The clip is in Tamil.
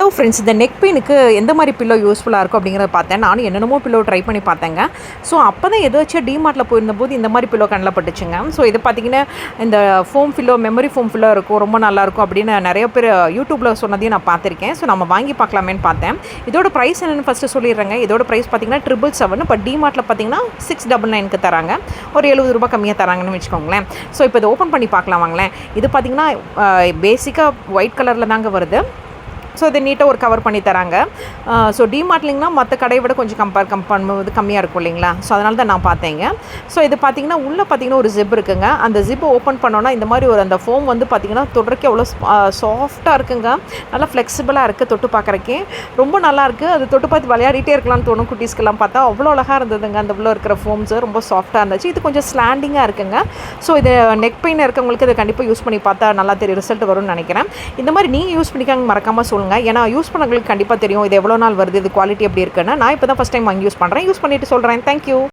ஹலோ ஃப்ரெண்ட்ஸ், இந்த நெக் பெயினுக்கு எந்த மாதிரி பில்லோ யூஸ்ஃபுல்லாக இருக்கும் அப்படிங்கிறத பார்த்தேன். நானும் என்னென்னமோ பில்லோ ட்ரை பண்ணி பார்த்தேங்க. ஸோ அப்போ தான் ஏதாச்சும் டிமார்ட்டில் போயிருந்தபோது இந்த மாதிரி பில்லோ கண்ணில் பட்டுச்சுங்க. ஸோ இது பார்த்தீங்கன்னா இந்த foam pillow, memory foam pillow இருக்கும், ரொம்ப நல்லாயிருக்கும் அப்படின்னு நிறைய பேர் யூடியூப்பில் சொன்னதையும் நான் பார்த்துருக்கேன். ஸோ நம்ம வாங்கி பார்க்கலாமேன்னு பார்த்தேன். இதோட ப்ரைஸ் என்னென்னு ஃபஸ்ட்டு சொல்லிடுறேங்க. இதோட ப்ரைஸ் பார்த்தீங்கன்னா 777. இப்போ டிமார்ட்டில் பார்த்தீங்கன்னா 699க்கு தராங்க. ஒரு ₹70 கம்மியாக தராங்கன்னு வச்சுக்கோங்களேன். ஸோ இப்போ இதை ஓப்பன் பண்ணி பார்க்கலாம் வாங்களேன். இது பார்த்தீங்கன்னா பேசிக்காக ஒயிட் கலரில் தாங்க வருது. ஸோ இதை நீட்டாக ஒரு கவர் பண்ணி தராங்க. ஸோ டிமார்ட்லிங்கன்னா மற்ற கடையை விட கொஞ்சம் கம்பேர் பண்ணும்போது கம்மியாக இருக்கும் இல்லைங்களா? ஸோ அதனால தான் நான் பார்த்தேங்க. ஸோ இது பார்த்திங்கன்னா உள்ளே பார்த்திங்கன்னா ஒரு ஜிப் இருக்குங்க. அந்த ஜிப்பை ஓப்பன் பண்ணோன்னா இந்த மாதிரி ஒரு அந்த ஃபோம் வந்து பார்த்திங்கன்னா தொடுறக்கே அவ்வளோ சாஃப்டாக இருக்குங்க. நல்லா ஃப்ளெக்சிபிளாக இருக்குது. தொட்டு பார்க்குறக்கே ரொம்ப நல்லாயிருக்கு. அது தொட்டு பார்த்து விளையாடிட்டே இருக்கலாம்னு தோணும். குட்டீஸ்க்கெல்லாம் பார்த்தா அவ்வளோ அழகாக இருந்ததுங்க. அந்த உள்ள இருக்கிற ஃபோம்ஸு ரொம்ப சாஃப்டாக இருந்துச்சு. இது கொஞ்சம் ஸ்லாண்டிங்காக இருக்குங்க. ஸோ இது நெக் பெயின் இருக்கவங்களுக்கு இதை கண்டிப்பாக யூஸ் பண்ணி பார்த்தா நல்லா தெரியும், ரிசல்ட் வரும்னு நினைக்கிறேன். இந்த மாதிரி நீங்கள் யூஸ் பண்ணிக்காங்க மறக்காமல் சொல்லுங்கள். ஏன்னா யூஸ் பண்ணவங்களுக்கு கண்டிப்பாக தெரியும் இது எவ்வளோ நாள் வருது, இது குவாலிட்டி எப்படி இருக்குன்னு. நான் இப்போ தான் ஃபஸ்ட் டைம் வாங்கி யூஸ் பண்ணுறேன். யூஸ் பண்ணிவிட்டு சொல்கிறேன். தேங்க்யூ.